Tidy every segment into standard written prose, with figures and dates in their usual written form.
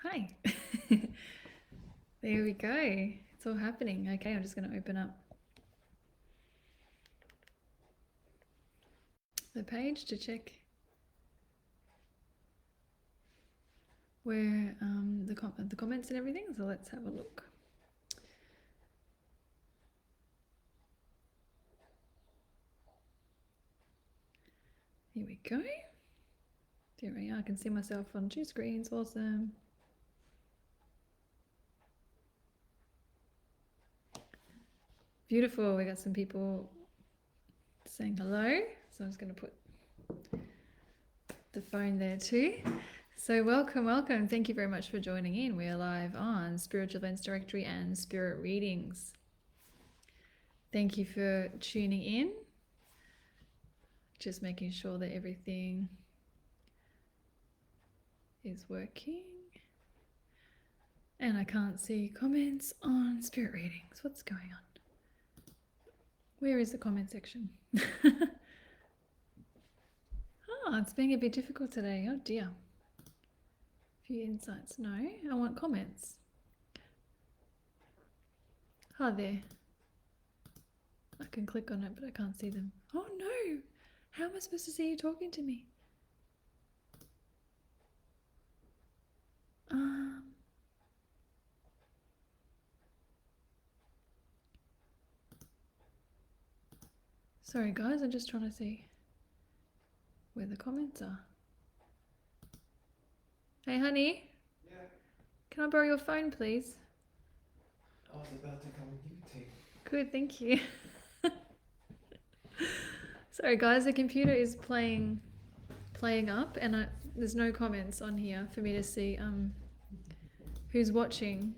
Hi. There we go. It's all happening. Okay, I'm just going to open up the page to check where the comments and everything. So let's have a look. Here we go. There we are. I can see myself on 2 screens. Awesome. Beautiful. We got some people saying hello. So I'm just going to put the phone there too. So welcome. Thank you very much for joining in. We are live on Spiritual Events Directory and Spirit Readings. Thank you for tuning in. Just making sure that everything is working. And I can't see comments on Spirit Readings. What's going on? Where is the comment section? It's being a bit difficult today. Oh dear. A few insights. No, I want comments. There. I can click on it, but I can't see them. Oh no! How am I supposed to see you talking to me? Sorry guys, I'm just trying to see where the comments are. Hey honey. Yeah. Can I borrow your phone please? I was about to come and give it to you. Good, thank you. Sorry guys, the computer is playing up and there's no comments on here for me to see who's watching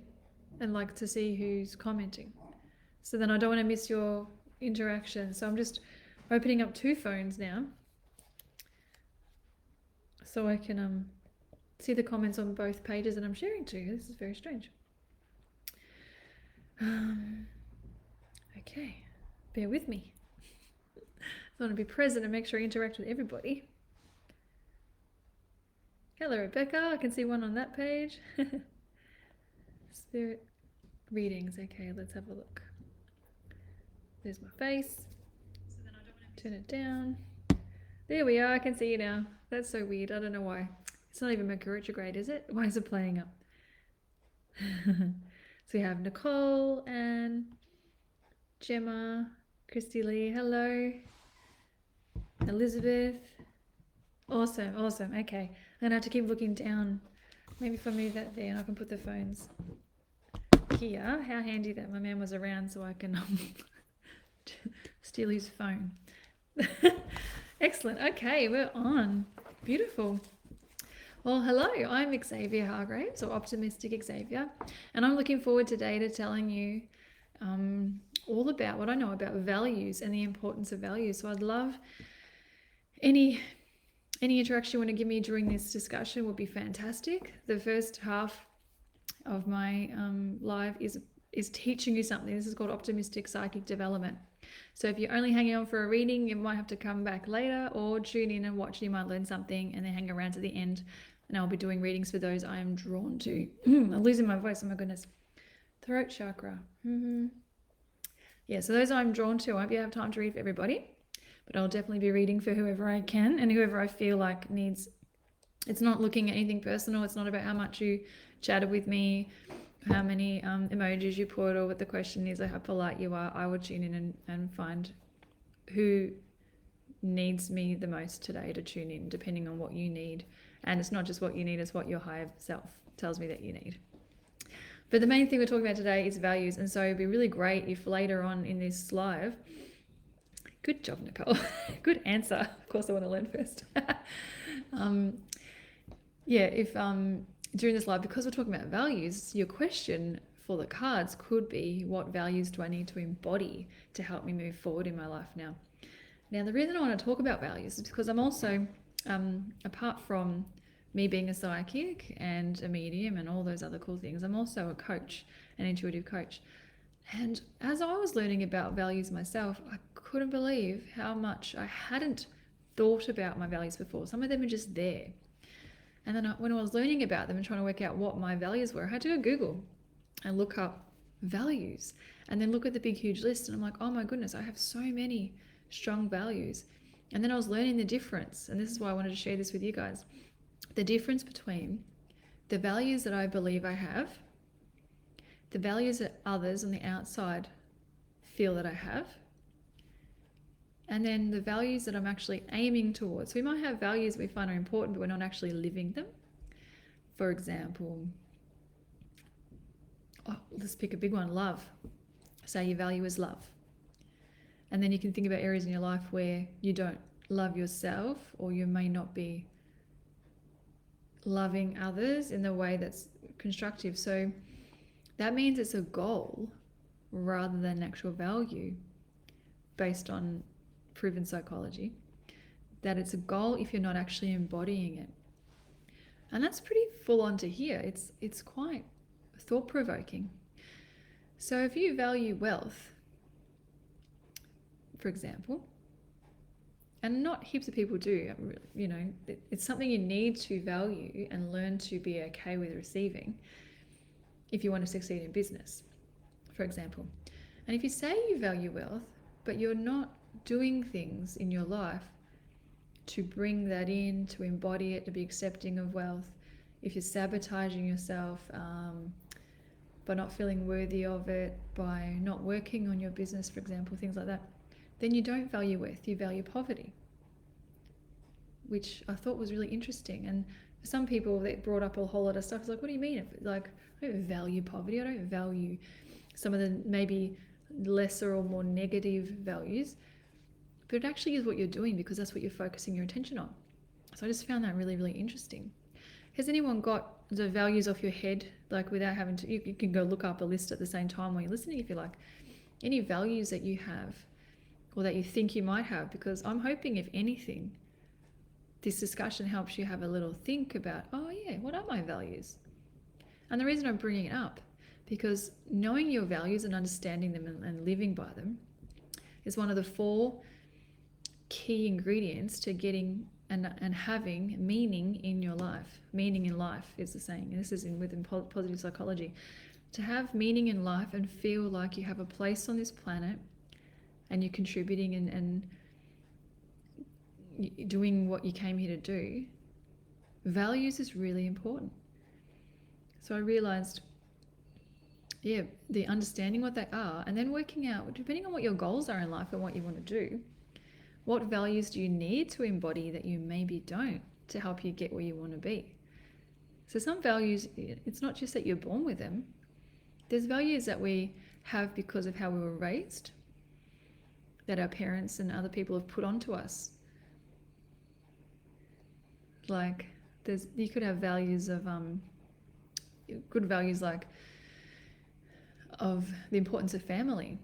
and like to see who's commenting. So then I don't want to miss your interaction. So I'm just opening up 2 phones now so I can see the comments on both pages that I'm sharing to. This is very strange. Okay, bear with me. I want to be present and make sure I interact with everybody. Hello Rebecca, I can see one on that page. Spirit Readings. Okay, let's have a look. There's my face. Turn it down. There we are, I can see you now. That's so weird, I don't know why. It's not even Mercury retrograde, is it? Why is it playing up? So we have Nicole and Gemma, Christy Lee, hello. Elizabeth. Awesome. Okay, I'm gonna have to keep looking down. Maybe if I move that there and I can put the phones here. How handy that my man was around so I can steal his phone. Excellent. Okay, we're on. Beautiful. Well, hello, I'm Xavier Hargraves, or OptiMystic Xavier, and I'm looking forward today to telling you all about what I know about values and the importance of values. So I'd love any interaction you want to give me during this discussion would be fantastic. The first half of my live is teaching you something. This is called OptiMystic Psychic Development. So if you're only hanging on for a reading, you might have to come back later or tune in and watch. You might learn something and then hang around to the end. And I'll be doing readings for those I am drawn to. I'm losing my voice. Oh my goodness. Throat chakra. Yeah, so those I'm drawn to. I won't be able to have time to read for everybody, but I'll definitely be reading for whoever I can and whoever I feel like needs. It's not looking at anything personal. It's not about how much you chatted with me, how many emojis you put, or what the question is, or how polite you are. I would tune in and find who needs me the most today to tune in, depending on what you need. And it's not just what you need, it's what your higher self tells me that you need. But the main thing we're talking about today is values. And so it'd be really great if later on in this live, good job, Nicole. Good answer. Of course, I want to learn first. If during this live, because we're talking about values, your question for the cards could be, what values do I need to embody to help me move forward in my life now? Now, the reason I want to talk about values is because I'm also, apart from me being a psychic and a medium and all those other cool things, I'm also a coach, an intuitive coach. And as I was learning about values myself, I couldn't believe how much I hadn't thought about my values before. Some of them are just there. And then when I was learning about them and trying to work out what my values were, I had to go Google and look up values and then look at the big, huge list. And I'm like, oh my goodness, I have so many strong values. And then I was learning the difference. And this is why I wanted to share this with you guys. The difference between the values that I believe I have, the values that others on the outside feel that I have, and then the values that I'm actually aiming towards. So we might have values we find are important, but we're not actually living them. For example, let's pick a big one, love. Say your value is love. And then you can think about areas in your life where you don't love yourself, or you may not be loving others in the way that's constructive. So that means it's a goal rather than an actual value based on proven psychology, that it's a goal if you're not actually embodying it. And that's pretty full on to hear. It's quite thought-provoking. So if you value wealth, for example, and not heaps of people do, you know, it's something you need to value and learn to be okay with receiving if you want to succeed in business, for example. And if you say you value wealth, but you're not doing things in your life to bring that in, to embody it, to be accepting of wealth, if you're sabotaging yourself by not feeling worthy of it, by not working on your business, for example, things like that, then you don't value wealth, you value poverty, which I thought was really interesting. And for some people, they brought up a whole lot of stuff. It's like, what do you mean? Like, I don't value poverty. I don't value some of the maybe lesser or more negative values, but it actually is what you're doing because that's what you're focusing your attention on. So I just found that really, really interesting. Has anyone got the values off your head, like without having to, you can go look up a list at the same time while you're listening if you like, any values that you have or that you think you might have? Because I'm hoping, if anything, this discussion helps you have a little think about, oh yeah, what are my values? And the reason I'm bringing it up, because knowing your values and understanding them and living by them is one of the 4 key ingredients to getting and having meaning in your life. Meaning in life is the saying, and this is within positive psychology. To have meaning in life and feel like you have a place on this planet and you're contributing and doing what you came here to do, values is really important. So I realized, yeah, the understanding what they are and then working out, depending on what your goals are in life and what you want to do, what values do you need to embody that you maybe don't to help you get where you want to be? So some values, it's not just that you're born with them. There's values that we have because of how we were raised, that our parents and other people have put onto us. Like you could have values of good values like of the importance of family,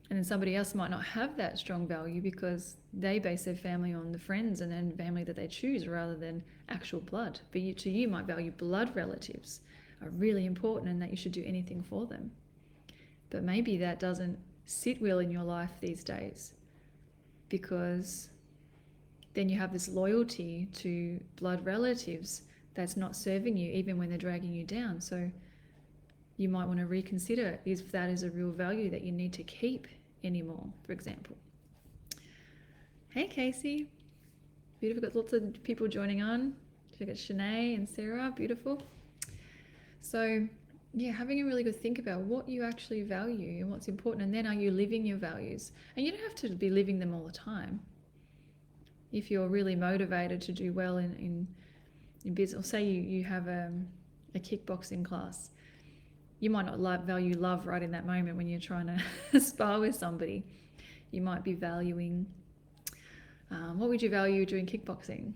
and then somebody else might not have that strong value because they base their family on the friends and then family that they choose rather than actual blood. But to you might value blood relatives are really important and that you should do anything for them. But maybe that doesn't sit well in your life these days, because then you have this loyalty to blood relatives that's not serving you even when they're dragging you down. So you might want to reconsider if that is a real value that you need to keep anymore, for example. Hey Casey, beautiful, got lots of people joining on. We've got Shanae and Sarah, beautiful. So yeah, having a really good think about what you actually value and what's important, and then are you living your values? And you don't have to be living them all the time. If you're really motivated to do well in business, or say you have a kickboxing class, you might not value love right in that moment when you're trying to spar with somebody. You might be valuing, what would you value doing kickboxing?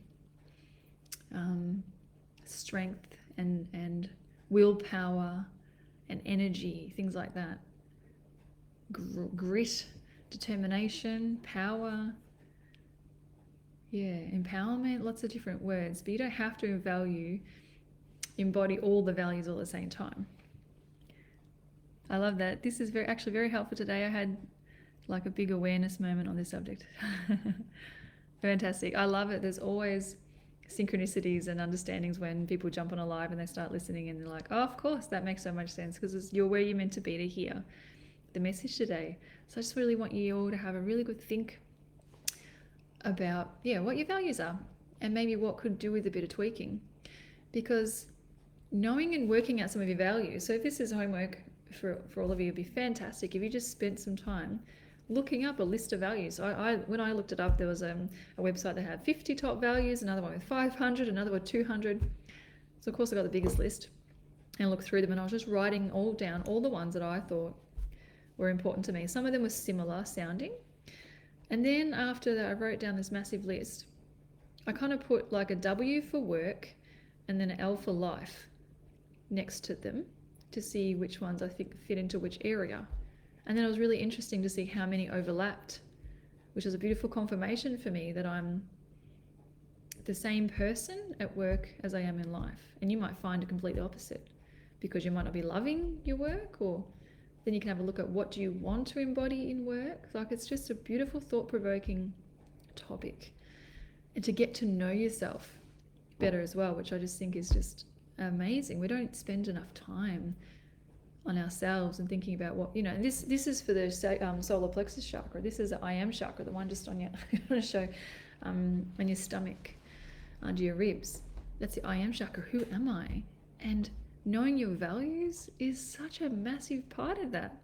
Strength and willpower and energy, things like that. Grit, determination, power, yeah, empowerment, lots of different words. But you don't have to embody all the values all at the same time. I love that. This is actually very helpful today. I had like a big awareness moment on this subject. Fantastic. I love it. There's always synchronicities and understandings when people jump on a live and they start listening and they're like, oh, of course, that makes so much sense because you're where you're meant to be to hear the message today. So I just really want you all to have a really good think about, what your values are and maybe what could do with a bit of tweaking. Because knowing and working out some of your values, so if this is homework for all of you, it'd be fantastic if you just spent some time looking up a list of values. When I looked it up, there was a website that had 50 top values, another one with 500, another with 200. So of course I got the biggest list and looked through them, and I was just writing all down, all the ones that I thought were important to me. Some of them were similar sounding. And then after that, I wrote down this massive list. I kind of put like a W for work and then an L for life next to them to see which ones I think fit into which area. And then it was really interesting to see how many overlapped, which was a beautiful confirmation for me that I'm the same person at work as I am in life. And you might find a completely opposite because you might not be loving your work, or then you can have a look at what do you want to embody in work. Like, it's just a beautiful, thought-provoking topic. And to get to know yourself better as well, which I just think is just amazing. We don't spend enough time on ourselves and thinking about what, and this is for the solar plexus chakra. This is the I am chakra, the one just on your, I want to show, on your stomach, under your ribs. That's the I am chakra. Who am I? And knowing your values is such a massive part of that.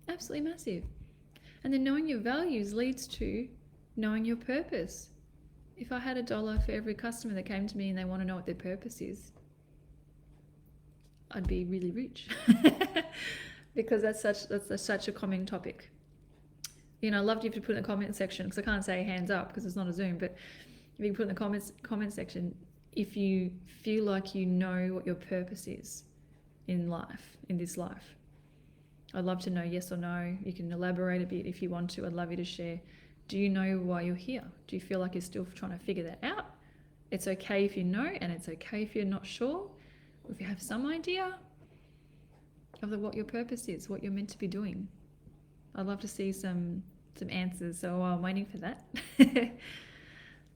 Absolutely massive. And then knowing your values leads to knowing your purpose. If I had $1 for every customer that came to me and they want to know what their purpose is, I'd be really rich. Because that's such a common topic. I'd love you to put in the comment section, because I can't say hands up because it's not a Zoom, but if you can put in the comment section if you feel like you know what your purpose is in life, in this life. I'd love to know yes or no. You can elaborate a bit if you want to. I'd love you to share. Do you know why you're here? Do you feel like you're still trying to figure that out? It's okay if you know, and it's okay if you're not sure. If you have some idea of what your purpose is, what you're meant to be doing. I'd love to see some answers, so I'm waiting for that.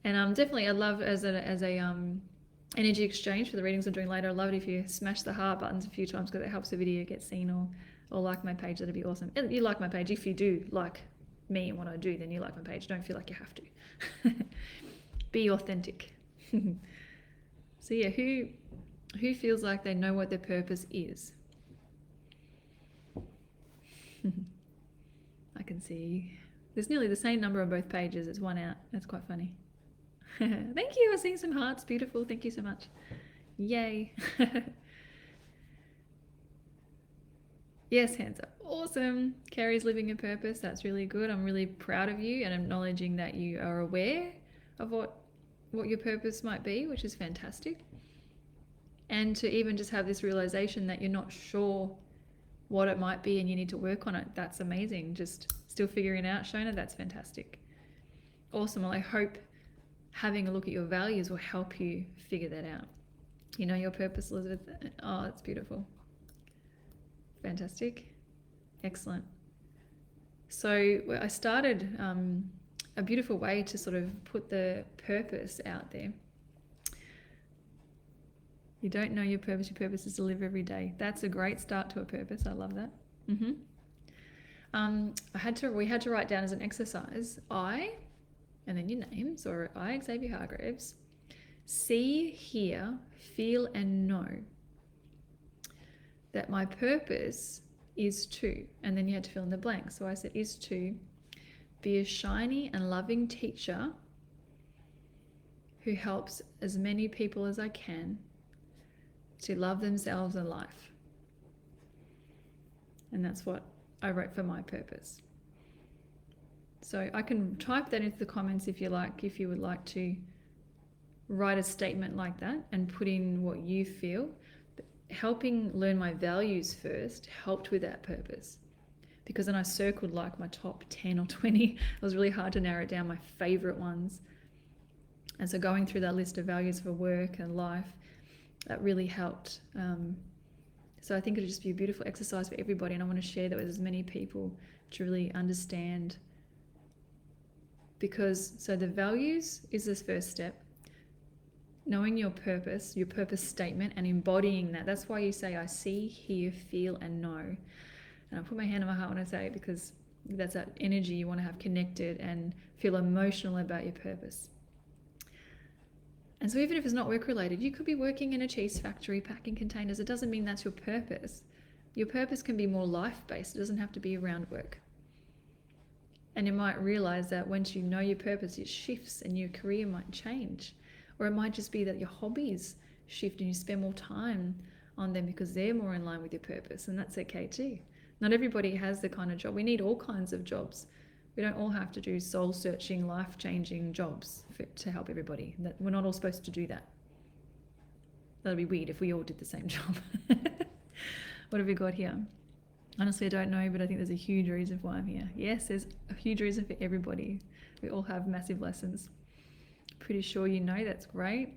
And definitely I'd love as a energy exchange for the readings I'm doing later, I'd love it if you smash the heart buttons a few times because it helps the video get seen, or like my page. That'd be awesome. And you like my page. If you do like me and what I do, then you like my page. Don't feel like you have to. Be authentic. So yeah, who feels like they know what their purpose is? I can see there's nearly the same number on both pages. It's one out. That's quite funny. Thank you. I'm seeing some hearts. Beautiful. Thank you so much. Yay. Yes, hands up. Awesome. Carrie's living a purpose. That's really good. I'm really proud of you and acknowledging that you are aware of what your purpose might be, which is fantastic. And to even just have this realization that you're not sure what it might be and you need to work on it. That's amazing. Just still figuring it out, Shona. That's fantastic. Awesome. Well, I hope having a look at your values will help you figure that out. You know your purpose, Elizabeth. Oh, it's beautiful. Fantastic. Excellent. So I started a beautiful way to sort of put the purpose out there. You don't know your purpose is to live every day. That's a great start to a purpose. I love that. We had to write down as an exercise, I, and then your names, or I, Xavier Hargraves, see, hear, feel, and know that my purpose is to, and then you had to fill in the blank. So I said is to be a shiny and loving teacher who helps as many people as I can to love themselves and life. And that's what I wrote for my purpose. So I can type that into the comments if you would like to write a statement like that and put in what you feel. But helping learn my values first helped with that purpose, because then I circled like my top 10 or 20. It was really hard to narrow it down, my favorite ones. And so going through that list of values for work and life, that really helped. So I think it'll just be a beautiful exercise for everybody, and I want to share that with as many people to really understand. So the values is this first step. knowing your purpose statement, and embodying that. That's why you say, I see, hear, feel, and know. And I put my hand on my heart when I say it, because that's that energy you want to have connected and feel emotional about your purpose. And so even if it's not work related, you could be working in a cheese factory packing containers. It doesn't mean that's your purpose. Your purpose can be more life-based. It doesn't have to be around work. And you might realize that once you know your purpose, it shifts and your career might change. Or it might just be that your hobbies shift and you spend more time on them because they're more in line with your purpose. And that's okay too. Not everybody has the kind of job. We need all kinds of jobs. We don't all have to do soul-searching, life-changing jobs to help everybody. We're not all supposed to do that. That'd be weird if we all did the same job. What have we got here? Honestly, I don't know, but I think there's a huge reason why I'm here. Yes, there's a huge reason for everybody. We all have massive lessons. Pretty sure you know that's great.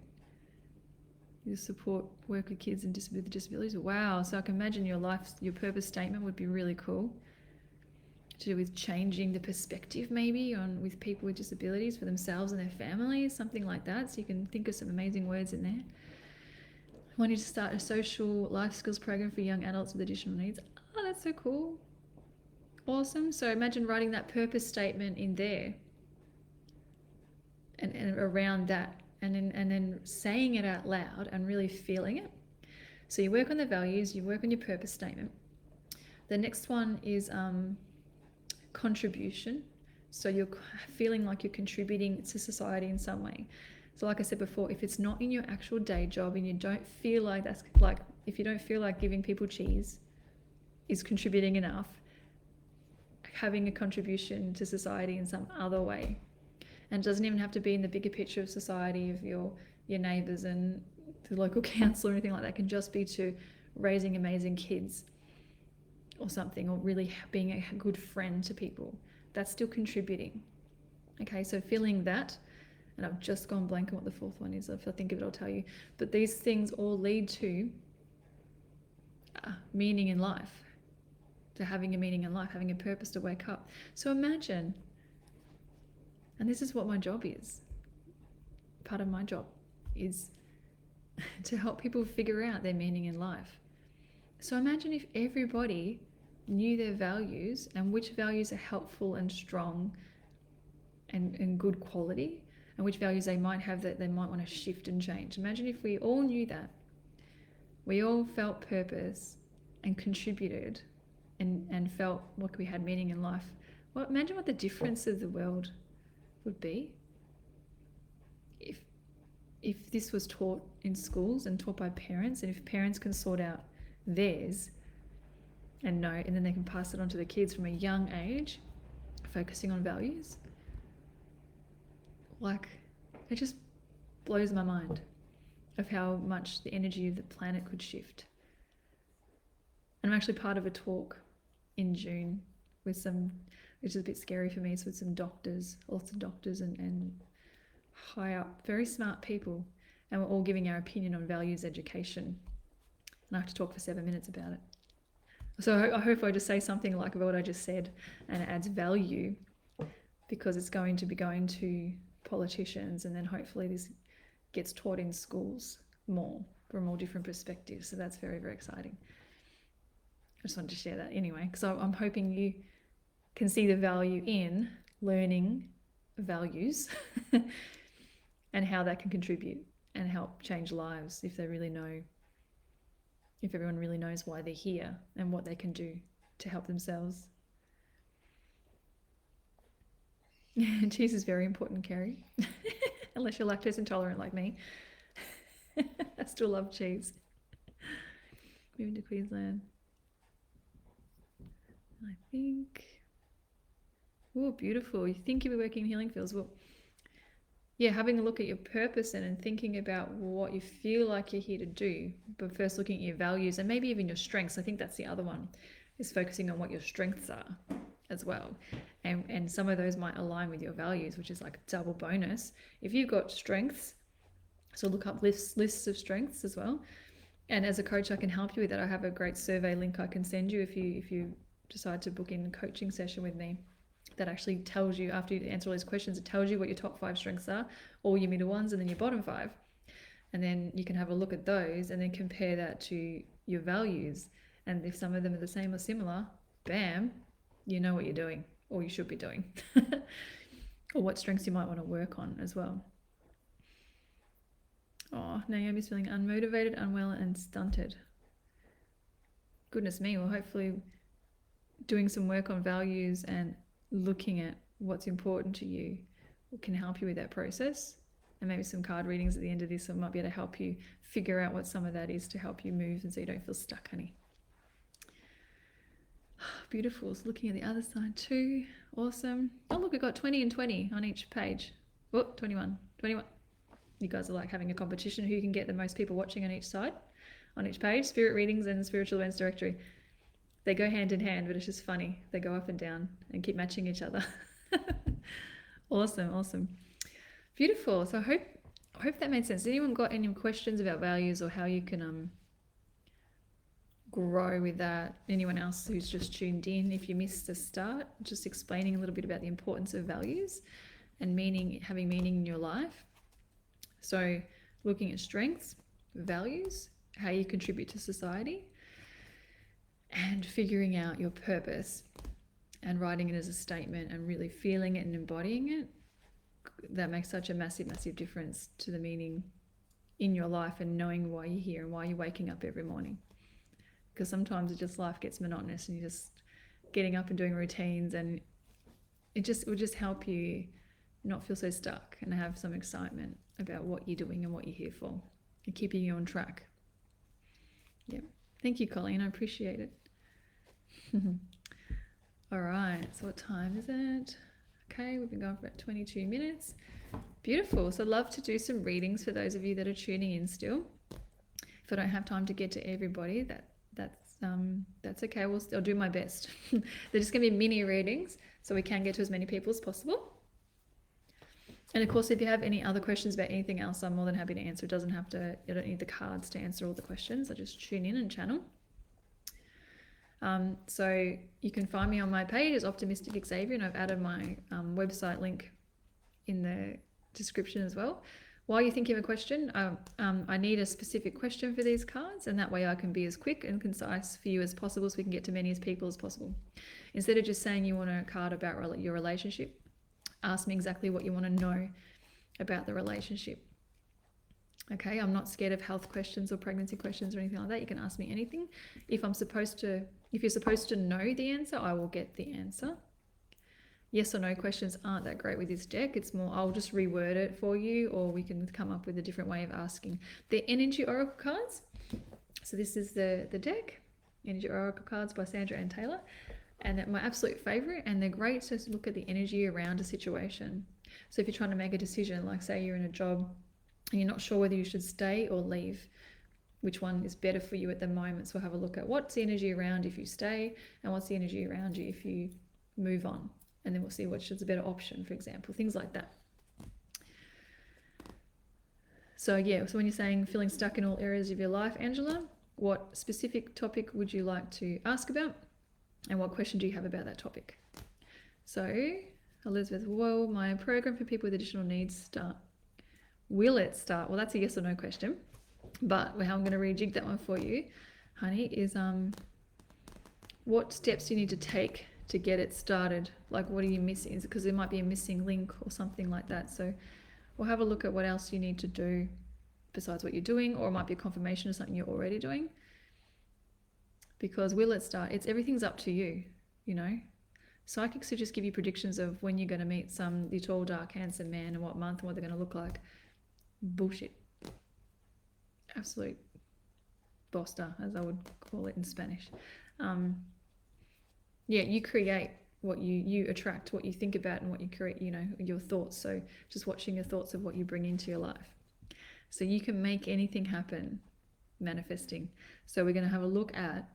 You support work with kids with disabilities. Wow, so I can imagine your purpose statement would be really cool. To do with changing the perspective maybe with people with disabilities for themselves and their families, something like that. So you can think of some amazing words in there. Wanting to start a social life skills program for young adults with additional needs. Oh, that's so cool. Awesome. So imagine writing that purpose statement in there and around that, and then saying it out loud and really feeling it. So you work on the values, you work on your purpose statement. The next one is contribution. So you're feeling like you're contributing to society in some way. So like I said before, if it's not in your actual day job and you don't feel like that's like, if you don't feel like giving people cheese is contributing enough, having a contribution to society in some other way. And it doesn't even have to be in the bigger picture of society, of your neighbours and the local council or anything like that. It can just be to raising amazing kids or something, or really being a good friend to people. That's still contributing. Okay, so feeling that, and I've just gone blank on what the fourth one is. If I think of it, I'll tell you. But these things all lead to meaning in life, to having a meaning in life, having a purpose to wake up. So imagine, and this is what my job is. Part of my job is to help people figure out their meaning in life. So imagine if everybody knew their values and which values are helpful and strong and good quality, and which values they might have that they might want to shift and change. Imagine if we all knew that. We all felt purpose and contributed and felt like we had meaning in life. Well, imagine what the difference of the world would be if this was taught in schools and taught by parents, and if parents can sort out theirs and know, and then they can pass it on to the kids from a young age, focusing on values. Like, it just blows my mind of how much the energy of the planet could shift. And I'm actually part of a talk in June with some, which is a bit scary for me, it's with some doctors, lots of doctors and high up, very smart people, and we're all giving our opinion on values education. And I have to talk for 7 minutes about it. So I hope I just say something like what I just said and it adds value, because it's going to be going to politicians, and then hopefully this gets taught in schools more from all different perspectives. So that's very, very exciting. I just wanted to share that anyway, because I'm hoping you can see the value in learning values and how that can contribute and help change lives if they really know, if everyone really knows why they're here and what they can do to help themselves. Cheese is very important, Kerry. Unless you're lactose intolerant like me. I still love cheese. Moving to Queensland. I think. Oh, beautiful. You think you'll be working in healing fields. Well, yeah, having a look at your purpose and thinking about what you feel like you're here to do, but first looking at your values and maybe even your strengths. I think that's the other one, is focusing on what your strengths are as well. And some of those might align with your values, which is like a double bonus. If you've got strengths, so look up lists of strengths as well. And as a coach, I can help you with that. I have a great survey link I can send you if you decide to book in a coaching session with me. That actually tells you, after you answer all these questions, it tells you what your top 5 strengths are, all your middle ones, and then your bottom 5. And then you can have a look at those and then compare that to your values. And if some of them are the same or similar, bam, you know what you're doing, or you should be doing, or what strengths you might want to work on as well. Oh, Naomi's feeling unmotivated, unwell, and stunted. Goodness me. Well, hopefully doing some work on values and looking at what's important to you can help you with that process. And maybe some card readings at the end of this might be able to help you figure out what some of that is to help you move and so you don't feel stuck, honey. Beautiful. So looking at the other side too. Awesome. Oh, look, we've got 20 and 20 on each page. Oh, 21. You guys are like having a competition who can get the most people watching on each side, on each page. Spirit readings and spiritual events directory. They go hand in hand, but it's just funny. They go up and down and keep matching each other. Awesome. Beautiful. So I hope that made sense. Has anyone got any questions about values or how you can grow with that? Anyone else who's just tuned in, if you missed the start, just explaining a little bit about the importance of values and meaning, having meaning in your life. So looking at strengths, values, how you contribute to society, and figuring out your purpose and writing it as a statement and really feeling it and embodying it. That makes such a massive difference to the meaning in your life and knowing why you're here and why you're waking up every morning. Because sometimes life gets monotonous and you're just getting up and doing routines, and it will just help you not feel so stuck and have some excitement about what you're doing and what you're here for and keeping you on track. Yeah. Thank you, Colleen. I appreciate it. All right. So what time is it? Okay, we've been going for about 22 minutes. Beautiful. So I'd love to do some readings for those of you that are tuning in still. If I don't have time to get to everybody, that's okay. I'll do my best. They're just going to be mini readings so we can get to as many people as possible. And of course, if you have any other questions about anything else, I'm more than happy to answer. You don't need the cards to answer all the questions. I just tune in and channel. So you can find me on my page as OptiMystic Xavier, and I've added my website link in the description as well. While you're thinking of a question, I need a specific question for these cards, and that way I can be as quick and concise for you as possible so we can get to many as people as possible. Instead of just saying you want a card about your relationship, ask me exactly what you want to know about the relationship. Okay, I'm not scared of health questions or pregnancy questions or anything like that. You can ask me anything. If you're supposed to know the answer, I will get the answer. Yes or no questions aren't that great with this deck. It's more, I'll just reword it for you, or we can come up with a different way of asking. The Energy Oracle cards. So this is the deck, Energy Oracle cards by Sandra and Taylor. And they're my absolute favorite, and they're great to look at the energy around a situation. So if you're trying to make a decision, like say you're in a job and you're not sure whether you should stay or leave, which one is better for you at the moment. So we'll have a look at what's the energy around if you stay and what's the energy around you if you move on. And then we'll see which is a better option, for example, things like that. So yeah, so when you're saying feeling stuck in all areas of your life, Angela, what specific topic would you like to ask about? And what question do you have about that topic? So Elizabeth, will my program for people with additional needs start? Will it start? Well, that's a yes or no question. But how I'm going to rejig that one for you, honey, is what steps do you need to take to get it started? Like, what are you missing? Is it because there might be a missing link or something like that? So we'll have a look at what else you need to do besides what you're doing, or it might be a confirmation of something you're already doing. Because will it start? Everything's up to you, you know. Psychics will just give you predictions of when you're going to meet the tall, dark, handsome man and what month and what they're going to look like. Bullshit. Absolute bosta, as I would call it in Spanish. Yeah, you create what you attract, what you think about, and what you create, you know, your thoughts. So just watching your thoughts of what you bring into your life. So you can make anything happen manifesting. So we're going to have a look at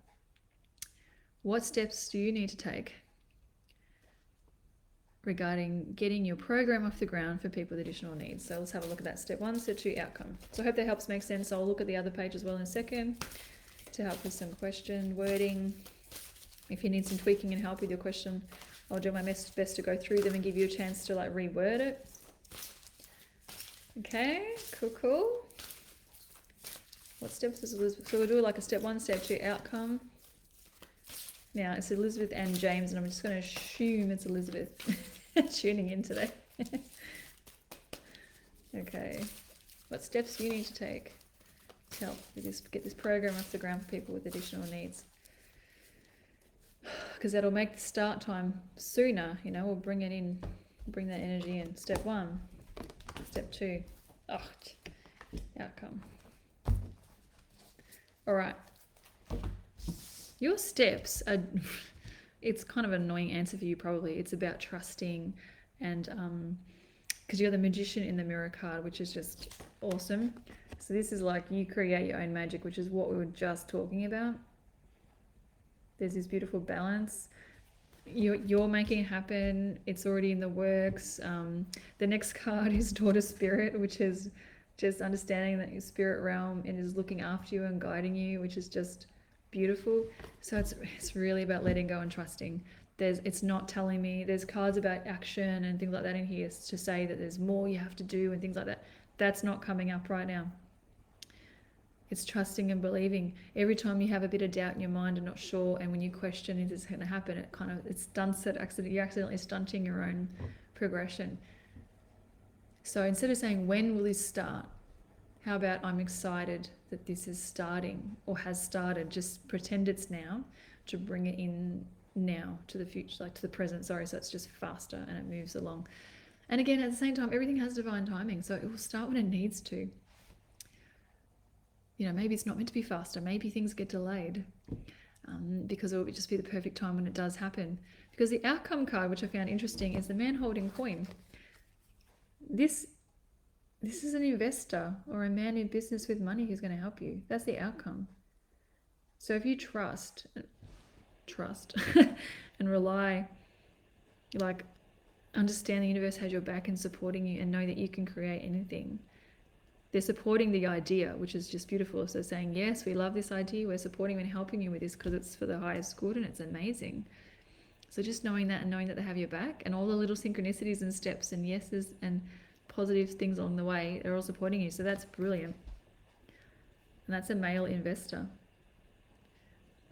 what steps do you need to take regarding getting your program off the ground for people with additional needs. So let's have a look at that. Step 1, step 2, outcome. So I hope that helps make sense. I'll look at the other page as well in a second to help with some question wording. If you need some tweaking and help with your question, I'll do my best to go through them and give you a chance to like reword it. Okay, cool. What steps is Elizabeth? So we'll do like a step 1, step 2 outcome. Now it's Elizabeth and James, and I'm just going to assume it's Elizabeth tuning in today. Okay. What steps do you need to take to help with this, get this program off the ground for people with additional needs? Because that'll make the start time sooner, you know, we'll bring it in, bring that energy in. Step 1, step 2, outcome. All right. Your steps are, it's kind of an annoying answer for you probably. It's about trusting and, because you're the magician in the mirror card, which is just awesome. So this is like you create your own magic, which is what we were just talking about. There's this beautiful balance. You're making it happen. It's already in the works. The next card is Daughter Spirit, which is just understanding that your spirit realm and is looking after you and guiding you, which is just beautiful. So it's really about letting go and trusting. It's not telling me, there's cards about action and things like that in here to say that there's more you have to do and things like that. That's not coming up right now. It's trusting and believing. Every time you have a bit of doubt in your mind and not sure, and when you question is this going to happen, it stunts it. You're accidentally stunting your own progression. So instead of saying when will this start, how about I'm excited that this is starting or has started. Just pretend it's now, to bring it in now to the future, like to the present, so it's just faster and it moves along. And again, at the same time, everything has divine timing, so it will start when it needs to. You know, maybe it's not meant to be faster, maybe things get delayed, because it will just be the perfect time when it does happen. Because the outcome card, which I found interesting, is the man holding coin. This is an investor or a man in business with money who's going to help you. That's the outcome. So if you trust and rely, like understand the universe has your back and supporting you, and know that you can create anything. They're supporting the idea, which is just beautiful. So saying, yes, we love this idea, we're supporting and helping you with this because it's for the highest good and it's amazing. So just knowing that and knowing that they have your back, and all the little synchronicities and steps and yeses and positive things along the way, they're all supporting you. So that's brilliant. And that's a male investor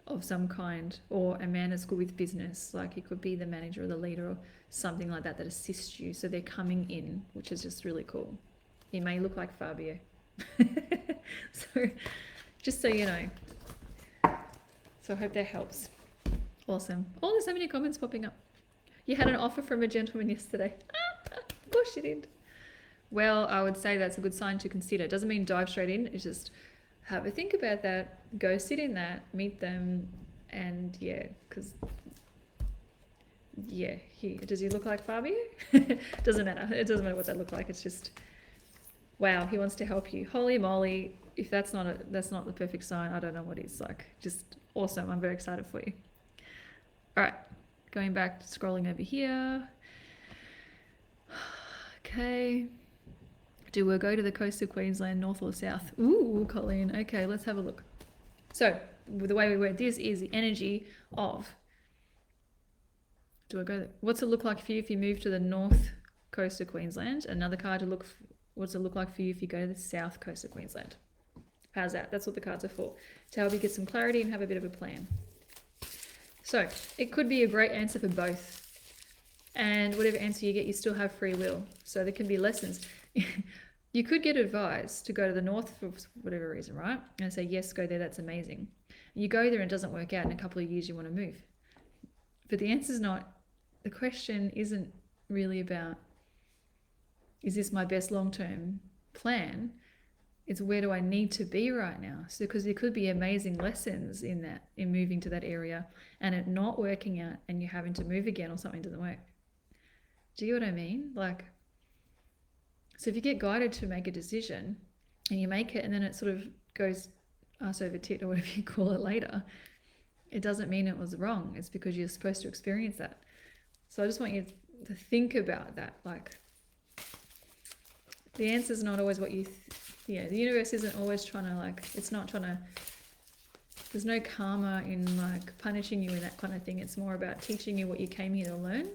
of some kind, or a man that's good with business, like he could be the manager or the leader or something like that assists you. So they're coming in, which is just really cool. He may look like Fabio. So just so you know. So I hope that helps. Awesome. Oh, there's so many comments popping up. You had an offer from a gentleman yesterday. Of course you did. Well, I would say that's a good sign to consider. It doesn't mean dive straight in. It's just have a think about that. Go sit in that, meet them, and because does he look like Fabio? Doesn't matter. It doesn't matter what they look like. It's just, wow, he wants to help you. Holy moly! If that's not the perfect sign, I don't know what is. Like, just awesome. I'm very excited for you. All right, going back, scrolling over here. Okay. Do we go to the coast of Queensland, north or south? Ooh, Colleen. Okay, let's have a look. So the way we word this is the energy of, do I go, what's it look like for you if you move to the north coast of Queensland? Another card to look, what's it look like for you if you go to the south coast of Queensland? How's that? That's what the cards are for. To help you get some clarity and have a bit of a plan. So it could be a great answer for both. And whatever answer you get, you still have free will. So there can be lessons. You could get advice to go to the north for whatever reason, right? And say, yes, go there, that's amazing. You go there and it doesn't work out. In a couple of years, you want to move. But the answer's not, the question isn't really about, is this my best long-term plan? It's where do I need to be right now? So because there could be amazing lessons in that, in moving to that area and it not working out and you having to move again or something doesn't work. Do you get what I mean? Like, so if you get guided to make a decision and you make it and then it sort of goes ass over tit or whatever you call it later, it doesn't mean it was wrong. It's because you're supposed to experience that. So I just want you to think about that. Like, the answer is not always what you, the universe isn't always trying to, like, it's not trying to, there's no karma in like punishing you and that kind of thing. It's more about teaching you what you came here to learn.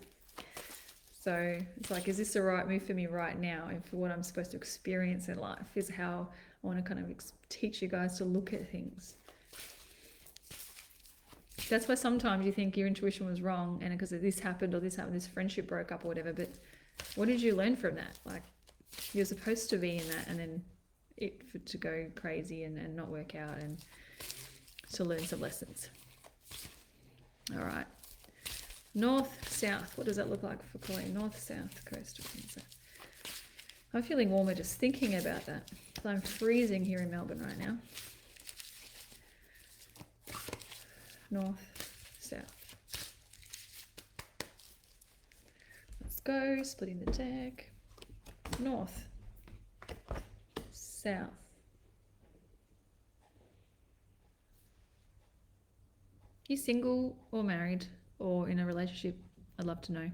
So it's like, is this the right move for me right now? And for what I'm supposed to experience in life is how I want to kind of teach you guys to look at things. That's why sometimes you think your intuition was wrong, and because this happened, this friendship broke up or whatever, but what did you learn from that? Like, you're supposed to be in that, and then to go crazy and not work out, and to learn some lessons. All right. North, south. What does that look like for Chloe? North, south coast of Queensland. I'm feeling warmer just thinking about that. So I'm freezing here in Melbourne right now. North, south. Let's go. Splitting the deck. North, south. You single or married or in a relationship? I'd love to know.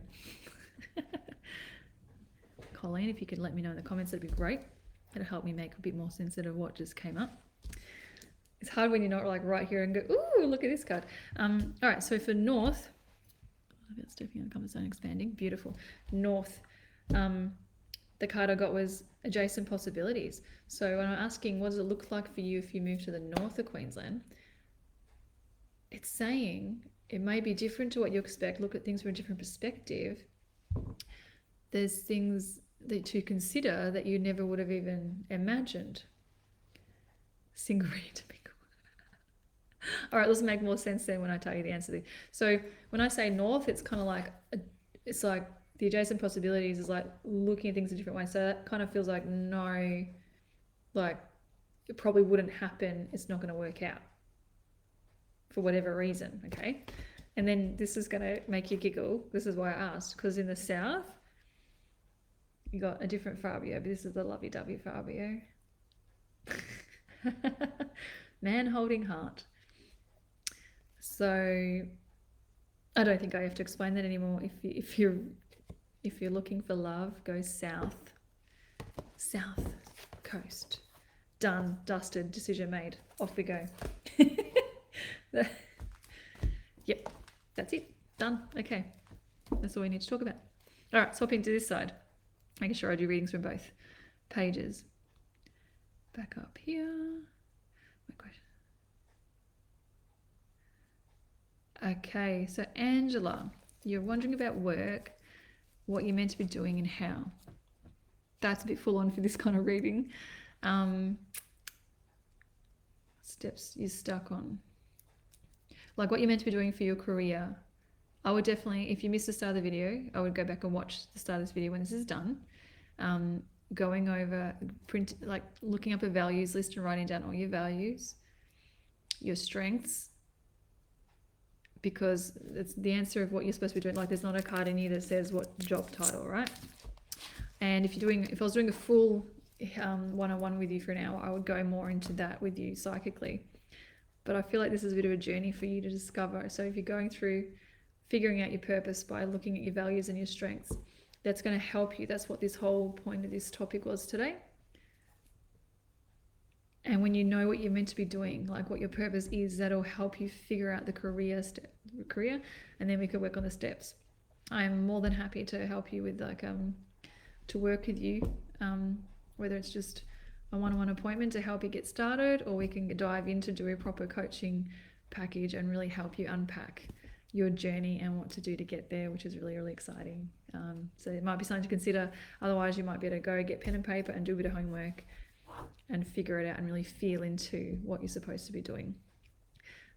Colleen, if you could let me know in the comments, that'd be great. It'll help me make a bit more sense of what just came up. It's hard when you're not like right here and go, ooh, look at this card. All right, so for North, about stepping out of comfort zone, expanding, beautiful. North, the card I got was adjacent possibilities. So when I'm asking, what does it look like for you if you move to the north of Queensland? It's saying it may be different to what you expect. Look at things from a different perspective. There's things that to consider that you never would have even imagined. Single ready to be cool. All right, this will make more sense then when I tell you the answer to this. So when I say north, it's kind of like, it's like the adjacent possibilities is like looking at things a different way. So that kind of feels like no, like it probably wouldn't happen. It's not going to work out for whatever reason, okay? And then this is going to make you giggle. This is why I asked, because in the south, you got a different Fabio, but this is the lovey-dovey Fabio. Man holding heart. So I don't think I have to explain that anymore. If you're looking for love, go south. South coast. Done, dusted, decision made. Off we go. Yep, that's it. Done. Okay. That's all we need to talk about. All right, swap into this side. Making sure I do readings from both pages. Back up here. My question. Okay, so Angela, you're wondering about work, what you're meant to be doing and how. That's a bit full on for this kind of reading. Steps you're stuck on. Like what you're meant to be doing for your career. I would definitely, if you missed the start of the video, I would go back and watch the start of this video when this is done. Going over, like looking up a values list and writing down all your values, your strengths, because it's the answer of what you're supposed to be doing. Like there's not a card in here that says what job title, right? And if I was doing a full one-on-one with you for an hour, I would go more into that with you psychically. But I feel like this is a bit of a journey for you to discover. So if you're going through figuring out your purpose by looking at your values and your strengths, that's going to help you. That's what this whole point of this topic was today. And when you know what you're meant to be doing, like what your purpose is, that'll help you figure out the career, and then we could work on the steps. I'm more than happy to help you with to work with you, whether it's just a one-on-one appointment to help you get started, or we can dive in to do a proper coaching package and really help you unpack your journey and what to do to get there, which is really, really exciting. So it might be something to consider. Otherwise, you might be able to go get pen and paper and do a bit of homework and figure it out and really feel into what you're supposed to be doing.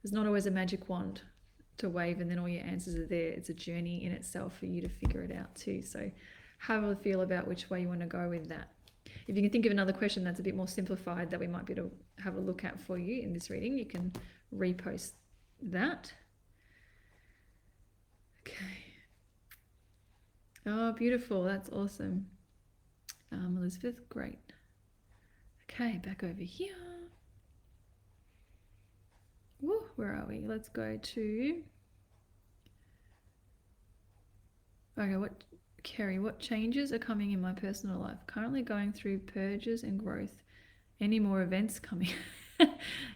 There's not always a magic wand to wave and then all your answers are there. It's a journey in itself for you to figure it out too. So have a feel about which way you want to go with that. If you can think of another question that's a bit more simplified that we might be able to have a look at for you in this reading, you can repost that. Okay. Oh, beautiful. That's awesome. Elizabeth, great. Okay, back over here. Woo, where are we? Let's go to... Okay, Kerry, what changes are coming in my personal life? Currently going through purges and growth. Any more events coming?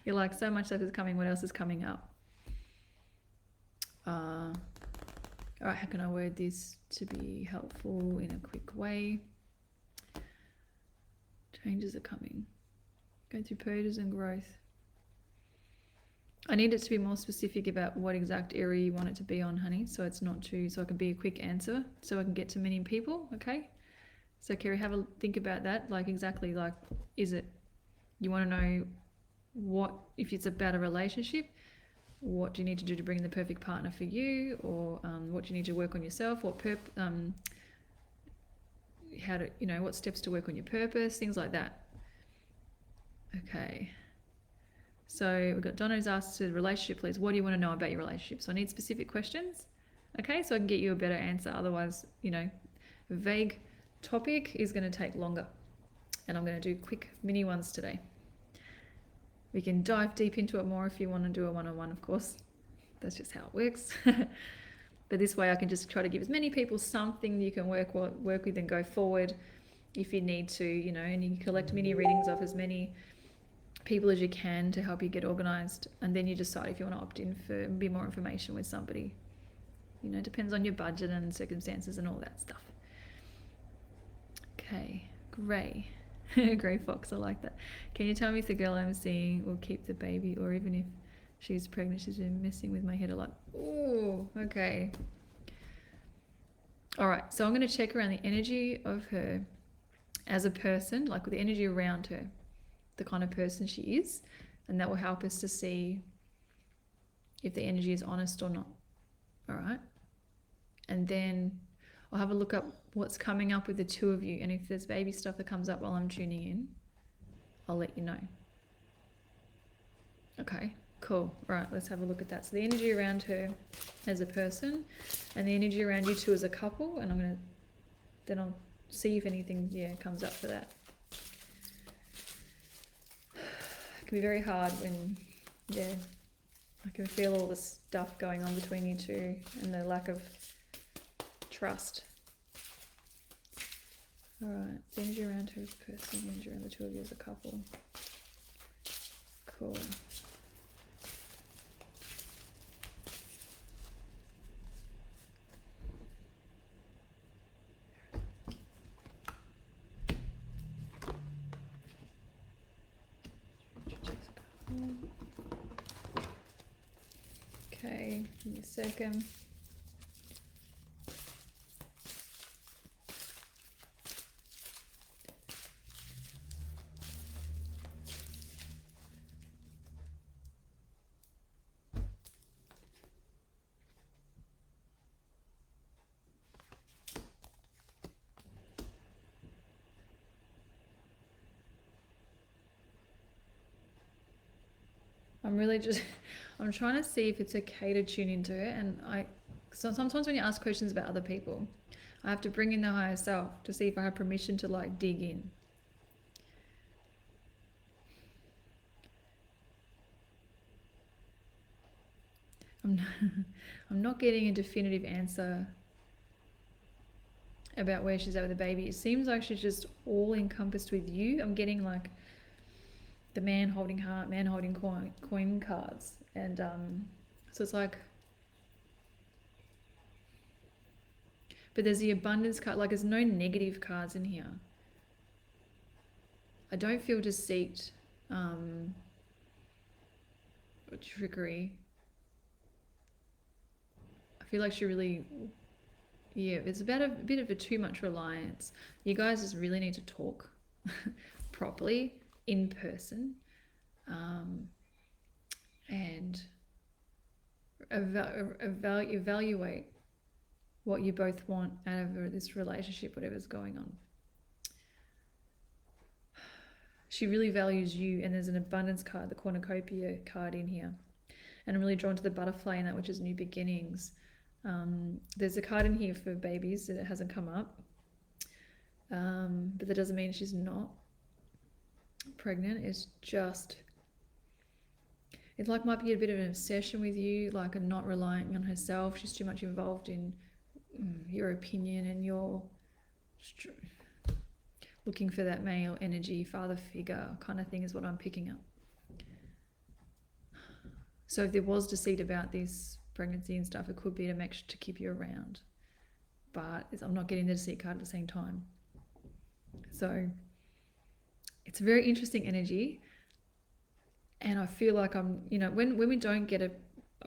You're like, so much stuff is coming. What else is coming up? All right, how can I word this to be helpful in a quick way? Changes are coming. Go through purges and growth. I need it to be more specific about what exact area you want it to be on, honey. So it's not too, so it can be a quick answer, so I can get to many people. Okay. So Kerry, have a think about that. Like exactly, like, is it, you want to know what, if it's about a relationship, what do you need to do to bring the perfect partner for you, or what do you need to work on yourself, how to, you know, what steps to work on your purpose, things like that. Okay. So we've got Donna's asked to relationship, please. What do you want to know about your relationship? So I need specific questions. Okay, so I can get you a better answer. Otherwise, you know, a vague topic is going to take longer. And I'm going to do quick mini ones today. We can dive deep into it more if you want to do a one-on-one, of course. That's just how it works. But this way I can just try to give as many people something you can work with and go forward if you need to, you know, and you collect mini readings of as many people as you can to help you get organized, and then you decide if you want to opt in for a bit more information with somebody. You know, it depends on your budget and circumstances and all that stuff. Okay, Grey. Grey Fox, I like that. Can you tell me if the girl I'm seeing will keep the baby, or even if she's pregnant, she's been messing with my head a lot? Oh, okay. All right, so I'm going to check around the energy of her as a person, like with the energy around her, the kind of person she is, and that will help us to see if the energy is honest or not. All right, and then I'll have a look up what's coming up with the two of you, and if there's baby stuff that comes up while I'm tuning in, I'll let you know. Okay, cool. Right, let's have a look at that. So the energy around her as a person, and the energy around you two as a couple, and then I'll see if anything comes up for that. It can be very hard when I can feel all the stuff going on between you two and the lack of trust. All right, the energy around her as a person, the energy around the two of you as a couple. Cool. Okay, give me a second. I'm trying to see if it's okay to tune into it, and so sometimes when you ask questions about other people, I have to bring in the higher self to see if I have permission to like dig in. I'm not getting a definitive answer about where she's at with the baby. It seems like she's just all encompassed with you. I'm getting like the man holding heart, man holding coin cards, and so it's like, but there's the abundance card. Like there's no negative cards in here. I don't feel deceit, or trickery. I feel like she really, it's about a bit of a too much reliance. You guys just really need to talk properly in person, and evaluate what you both want out of this relationship, whatever's going on. She really values you, and there's an abundance card, the cornucopia card in here, and I'm really drawn to the butterfly in that, which is new beginnings. There's a card in here for babies that it hasn't come up, but that doesn't mean she's not pregnant. It's just, it like might be a bit of an obsession with you, like a not relying on herself. She's too much involved in your opinion, and you're looking for that male energy, father figure kind of thing is what I'm picking up. So if there was deceit about this pregnancy and stuff, it could be to keep you around, but I'm not getting the deceit card at the same time. So it's a very interesting energy. And I feel like I'm, when we don't get a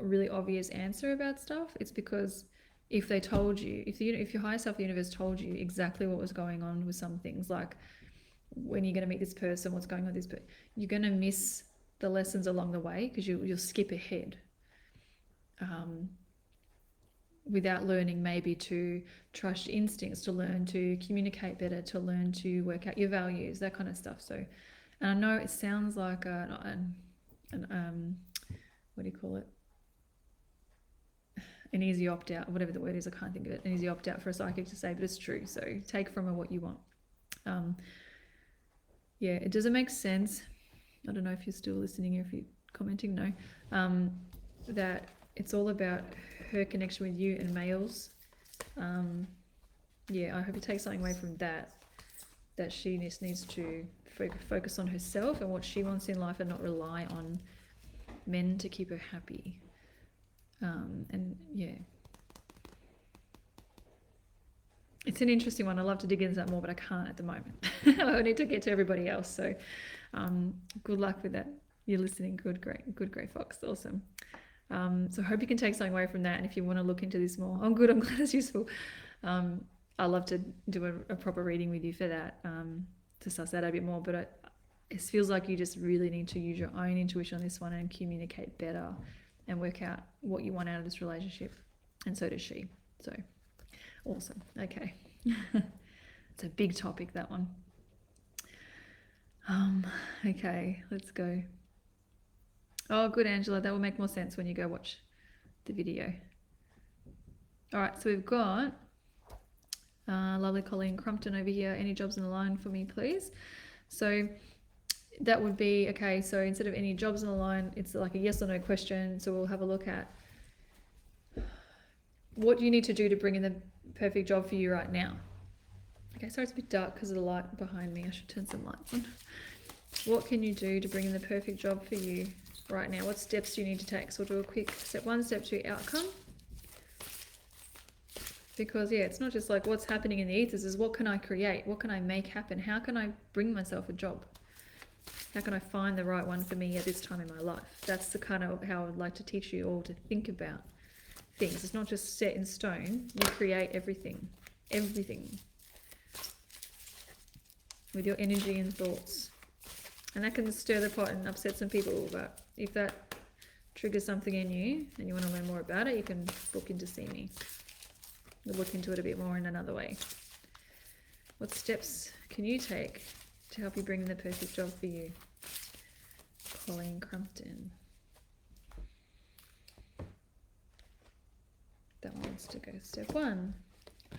really obvious answer about stuff, it's because if they told you, if your higher self, the universe, told you exactly what was going on with some things, like when you're going to meet this person, what's going on with this person, you're going to miss the lessons along the way because you'll skip ahead without learning maybe to trust your instincts, to learn to communicate better, to learn to work out your values, that kind of stuff. So, and I know it sounds like what do you call it? An easy opt-out, whatever the word is, I can't think of it, an easy opt-out for a psychic to say, but it's true. So take from it what you want. Yeah, it doesn't make sense. I don't know if you're still listening or if you're commenting, no. That it's all about her connection with you and males. Yeah, I hope you take something away from that she just needs to focus on herself and what she wants in life and not rely on men to keep her happy. And yeah, it's an interesting one. I'd love to dig into that more, but I can't at the moment. I need to get to everybody else. So good luck with that. You're listening. Good, great Fox. Awesome. So I hope you can take something away from that. And if you want to look into this more, I'm glad it's useful. I'd love to do a proper reading with you for that, to suss that out a bit more. But it feels like you just really need to use your own intuition on this one and communicate better and work out what you want out of this relationship. And so does she. So awesome. Okay. It's a big topic, that one. Okay, let's go. Oh, good, Angela. That will make more sense when you go watch the video. All right, so we've got lovely Colleen Crumpton over here. Any jobs in the line for me, please? So that would be, okay, so instead of any jobs in the line, it's like a yes or no question. So we'll have a look at what you need to do to bring in the perfect job for you right now. Okay, sorry it's a bit dark because of the light behind me. I should turn some lights on. What can you do to bring in the perfect job for you right now? What steps do you need to take? So we'll do a quick step 1, step 2, outcome. Because yeah, it's not just like what's happening in the ethers, is what can I create? What can I make happen? How can I bring myself a job? How can I find the right one for me at this time in my life? That's the kind of how I would like to teach you all to think about things. It's not just set in stone. You create everything with your energy and thoughts. And that can stir the pot and upset some people, but if that triggers something in you and you want to learn more about it, you can book in to see me. We'll look into it a bit more in another way. What steps can you take to help you bring in the perfect job for you? Colleen Crumpton. That one wants to go step 1.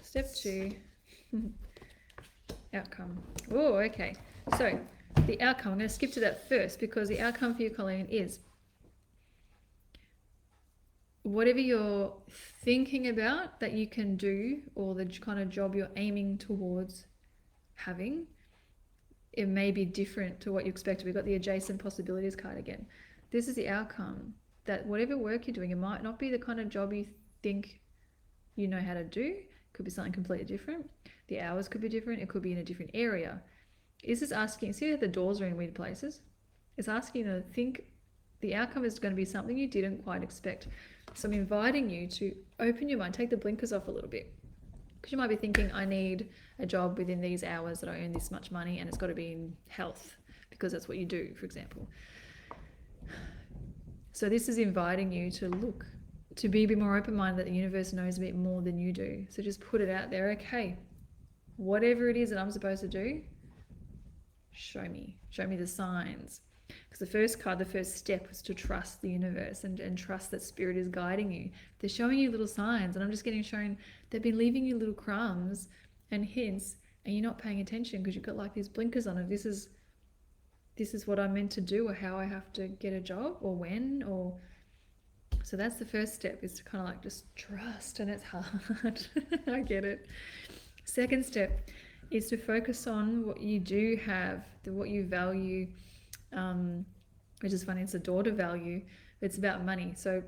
Step 2, outcome. Oh, okay. So the outcome, I'm going to skip to that first because the outcome for you, Colleen, is whatever you're thinking about that you can do, or the kind of job you're aiming towards having, it may be different to what you expected. We've got the adjacent possibilities card again. This is the outcome, that whatever work you're doing, it might not be the kind of job you think you know how to do. It could be something completely different. The hours could be different. It could be in a different area. This is asking, see that the doors are in weird places? It's asking you to think the outcome is going to be something you didn't quite expect. So I'm inviting you to open your mind, take the blinkers off a little bit. Because you might be thinking, I need a job within these hours that I earn this much money, and it's got to be in health because that's what you do, for example. So this is inviting you to look, to be a bit more open-minded, that the universe knows a bit more than you do. So just put it out there. Okay, whatever it is that I'm supposed to do, show me the signs. Because the first card, the first step was to trust the universe and trust that spirit is guiding you. They're showing you little signs, and I'm just getting shown they've been leaving you little crumbs and hints, and you're not paying attention because you've got like these blinkers on. This is what I'm meant to do, or how I have to get a job, or when, or so that's the first step, is to kind of like just trust, and it's hard. I get it. Second step is to focus on what you do have, what you value, which is funny, it's a daughter value. It's about money. So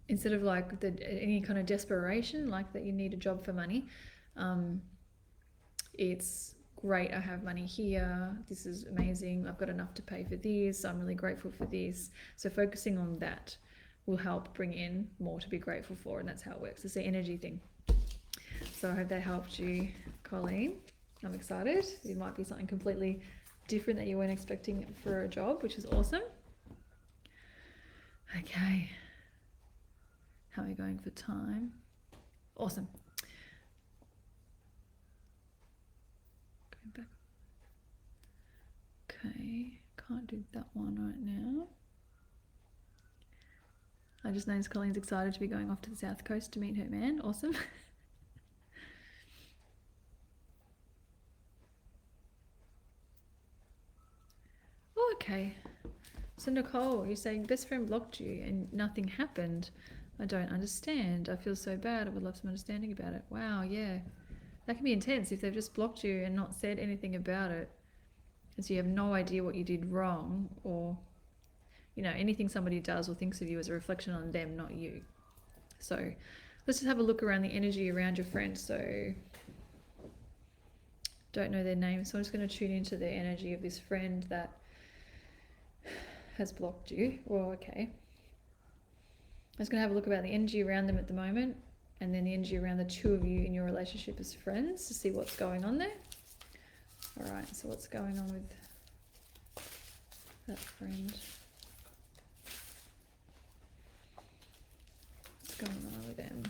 instead of like any kind of desperation, like that you need a job for money, it's great, I have money here, this is amazing, I've got enough to pay for this, I'm really grateful for this. So focusing on that will help bring in more to be grateful for, and that's how it works. It's the energy thing. So I hope that helped you, Colleen. I'm excited. It might be something completely different that you weren't expecting for a job, which is awesome. Okay. How are we going for time? Awesome. Going back. Okay, can't do that one right now. I just noticed Colleen's excited to be going off to the South Coast to meet her man. Awesome. Oh, okay. So Nicole, you're saying best friend blocked you and nothing happened. I don't understand. I feel so bad. I would love some understanding about it. Wow, yeah. That can be intense if they've just blocked you and not said anything about it. And so you have no idea what you did wrong, or, you know, anything somebody does or thinks of you as a reflection on them, not you. So let's just have a look around the energy around your friend. So don't know their name. So I'm just going to tune into the energy of this friend that has blocked you. Well, okay. I'm just going to have a look about the energy around them at the moment, and then the energy around the two of you in your relationship as friends to see what's going on there. All right, so what's going on with that friend? What's going on with them?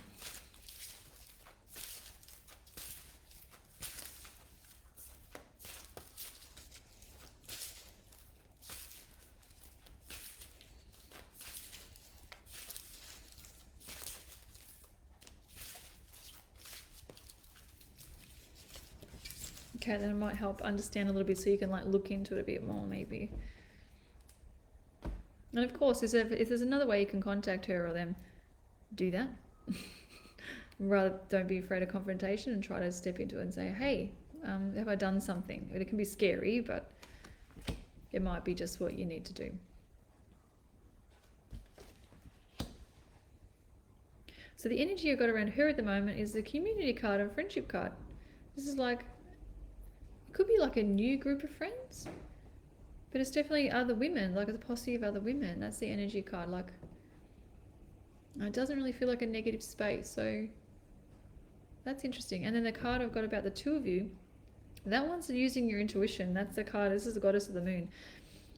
Okay, then it might help understand a little bit so you can like look into it a bit more maybe. And of course, if there's another way you can contact her or them, do that. Rather, don't be afraid of confrontation and try to step into it and say, hey, have I done something? It can be scary, but it might be just what you need to do. So the energy I've got around her at the moment is the community card and friendship card. This is like, it could be like a new group of friends, but it's definitely other women, like a posse of other women. That's the energy card. Like, it doesn't really feel like a negative space, so that's interesting. And then the card I've got about the two of you, that one's using your intuition. That's the card. This is the goddess of the moon,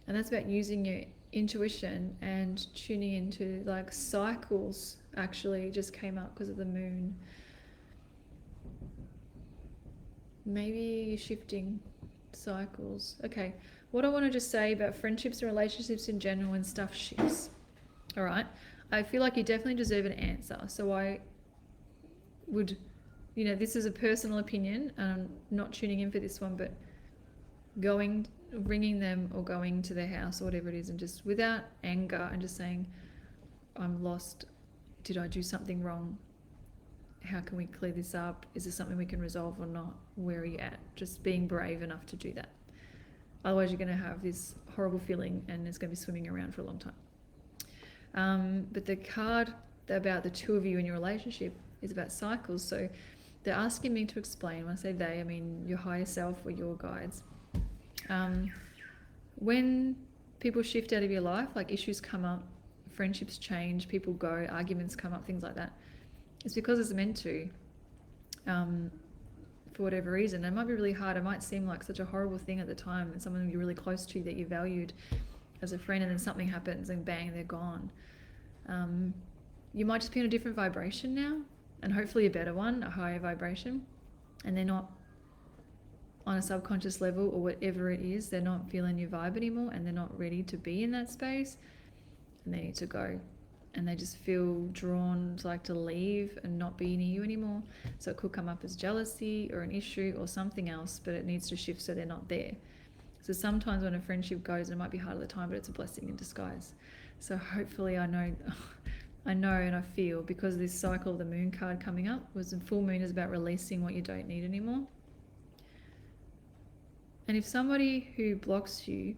and that's about using your intuition and tuning into like cycles. Actually just came up because of the moon. Maybe shifting cycles. Okay, what I want to just say about friendships and relationships in general when stuff shifts. All right, I feel like you definitely deserve an answer. So I would, you know, this is a personal opinion, and I'm not tuning in for this one, but ringing them or going to their house or whatever it is, and just without anger and just saying, I'm lost. Did I do something wrong? How can we clear this up? Is this something we can resolve or not? Where are you at? Just being brave enough to do that. Otherwise you're going to have this horrible feeling and it's going to be swimming around for a long time. But the card about the two of you in your relationship is about cycles. So they're asking me to explain. When I say they, I mean your higher self or your guides. When people shift out of your life, like issues come up, friendships change, people go, arguments come up, things like that. It's because it's meant to, for whatever reason. It might be really hard. It might seem like such a horrible thing at the time, and someone you're really close to that you valued as a friend, and then something happens and bang, they're gone. You might just be on a different vibration now, and hopefully a better one, a higher vibration, and they're not on a subconscious level or whatever it is, they're not feeling your vibe anymore, and they're not ready to be in that space, and they need to go. And they just feel drawn to leave and not be near you anymore. So it could come up as jealousy or an issue or something else, but it needs to shift so they're not there. So sometimes when a friendship goes, it might be hard at the time, but it's a blessing in disguise. So hopefully I know and I feel, because this cycle of the moon card coming up, was the full moon is about releasing what you don't need anymore. And if somebody who blocks you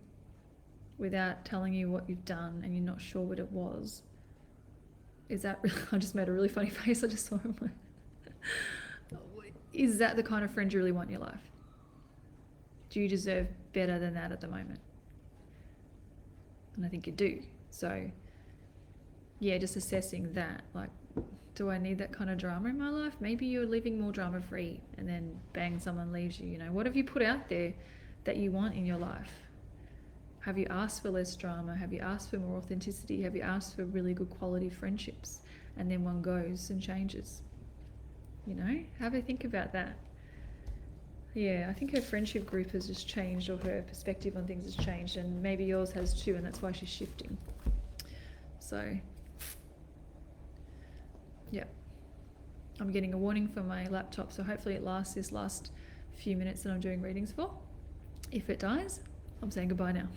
without telling you what you've done and you're not sure what it was, is that really, I just made a really funny face, I just saw him like, is that the kind of friend you really want in your life? do you deserve better than that at the moment? And I think you do. So yeah, just assessing that, like, do I need that kind of drama in my life? Maybe you're living more drama free and then bang, someone leaves you. You know, what have you put out there that you want in your life? Have you asked for less drama? Have you asked for more authenticity? Have you asked for really good quality friendships? And then one goes and changes. You know, have a think about that. Yeah, I think her friendship group has just changed, or her perspective on things has changed, and maybe yours has too, and that's why she's shifting. So yeah, I'm getting a warning from my laptop, so hopefully it lasts this last few minutes that I'm doing readings for. If it dies, I'm saying goodbye now.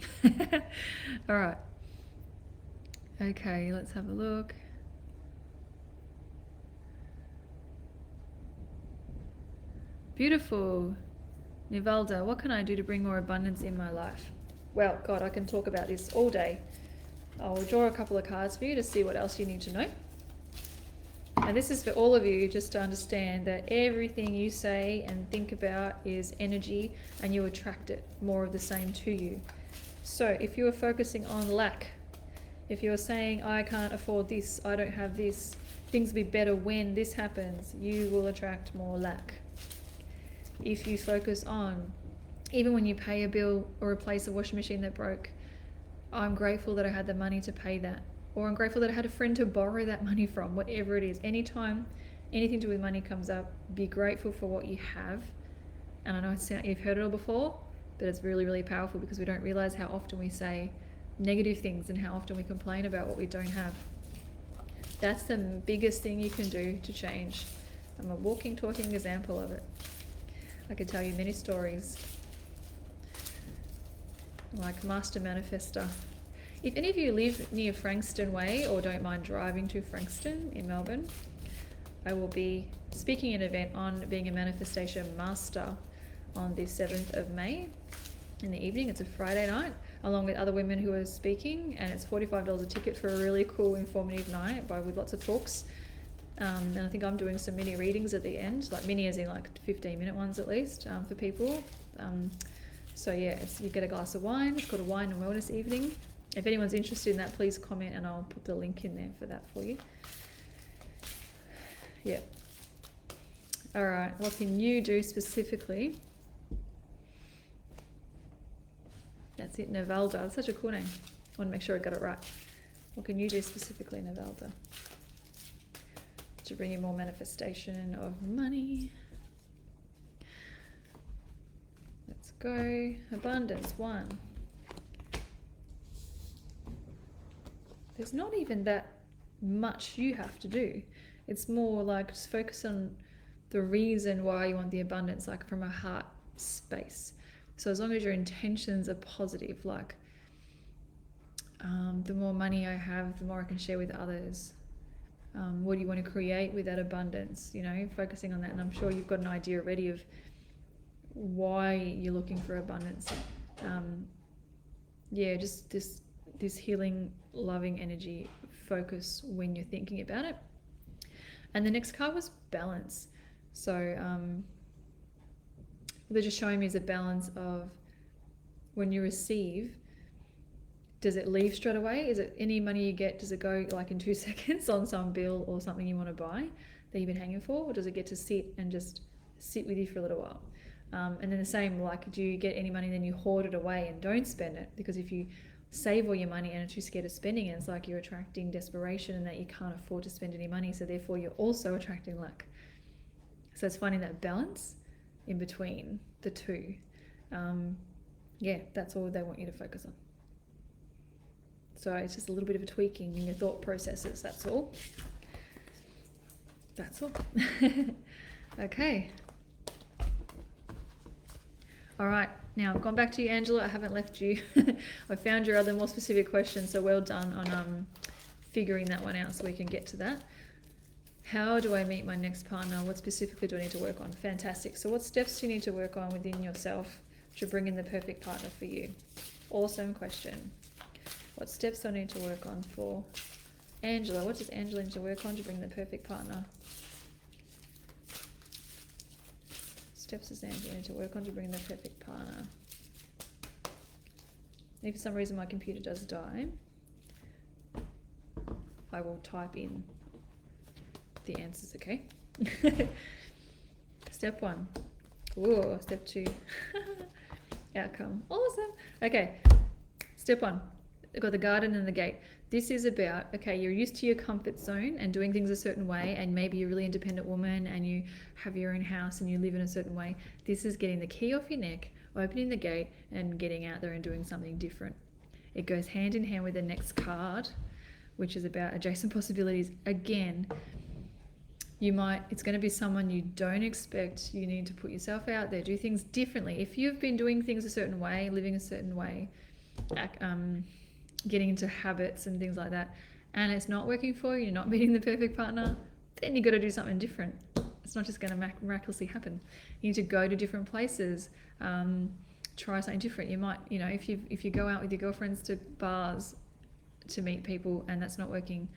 All right. Okay, let's have a look. Beautiful. Nivalda, what can I do to bring more abundance in my life? Well, God, I can talk about this all day. I'll draw a couple of cards for you to see what else you need to know. And this is for all of you, just to understand that everything you say and think about is energy, and you attract it, more of the same to you. So if you are focusing on lack, if you're saying, I can't afford this, I don't have this, things will be better when this happens, you will attract more lack. If you focus on, even when you pay a bill or replace a washing machine that broke, I'm grateful that I had the money to pay that. Or I'm grateful that I had a friend to borrow that money from, whatever it is. Anytime anything to do with money comes up, be grateful for what you have. And I know you've heard it all before, but it's really, really powerful, because we don't realize how often we say negative things and how often we complain about what we don't have. That's the biggest thing you can do to change. I'm a walking, talking example of it. I could tell you many stories. Like Master Manifester. If any of you live near Frankston Way or don't mind driving to Frankston in Melbourne, I will be speaking at an event on being a manifestation master on the 7th of May in the evening. It's a Friday night, along with other women who are speaking, and it's $45 a ticket for a really cool, informative night with lots of talks. And I think I'm doing some mini readings at the end, like mini as in like 15-minute ones at least, for people. So yeah, you get a glass of wine. It's called a wine and wellness evening. If anyone's interested in that, please comment and I'll put the link in there for that for you. Yeah. All right, what can you do specifically? That's it, Nivalda. That's such a cool name. I want to make sure I got it right. What can you do specifically, Nivalda, to bring you more manifestation of money? Let's go. Abundance, 1. There's not even that much you have to do. It's more like just focus on the reason why you want the abundance, like from a heart space. So as long as your intentions are positive, like the more money I have, the more I can share with others. What do you want to create with that abundance? You know, focusing on that. And I'm sure you've got an idea already of why you're looking for abundance. Yeah, just this healing, loving energy focus when you're thinking about it. And the next card was balance. So what they're just showing me is a balance of when you receive, does it leave straight away? Is it any money you get, does it go like in 2 seconds on some bill or something you want to buy that you've been hanging for? Or does it get to sit and just sit with you for a little while? And then the same, like, do you get any money and then you hoard it away and don't spend it? Because if you save all your money and are too scared of spending it, it's like you're attracting desperation and that you can't afford to spend any money, so therefore you're also attracting lack. So it's finding that balance in between the two. Yeah, that's all they want you to focus on. So it's just a little bit of a tweaking in your thought processes, that's all. That's all. Okay. All right, now I've gone back to you, Angela. I haven't left you. I found your other more specific questions, so well done on figuring that one out so we can get to that. How do I meet my next partner? What specifically do I need to work on? Fantastic. So what steps do you need to work on within yourself to bring in the perfect partner for you? Awesome question. What steps do I need to work on for Angela? What does Angela need to work on to bring the perfect partner? Steps does Angela need to work on to bring the perfect partner? If for some reason my computer does die, I will type in the answers, okay? Step 1. Ooh, step 2. Outcome. Awesome. Okay. Step 1. I've got the garden and the gate. This is about, okay, you're used to your comfort zone and doing things a certain way, and maybe you're a really independent woman and you have your own house and you live in a certain way. This is getting the key off your neck, opening the gate, and getting out there and doing something different. It goes hand in hand with the next card, which is about adjacent possibilities. Again, it's going to be someone you don't expect. You need to put yourself out there, do things differently. If you've been doing things a certain way, living a certain way, getting into habits and things like that, and it's not working for you, you're not meeting the perfect partner, then you got to do something different. It's not just going to miraculously happen. You need to go to different places, try something different. You might, if you go out with your girlfriends to bars to meet people and that's not working,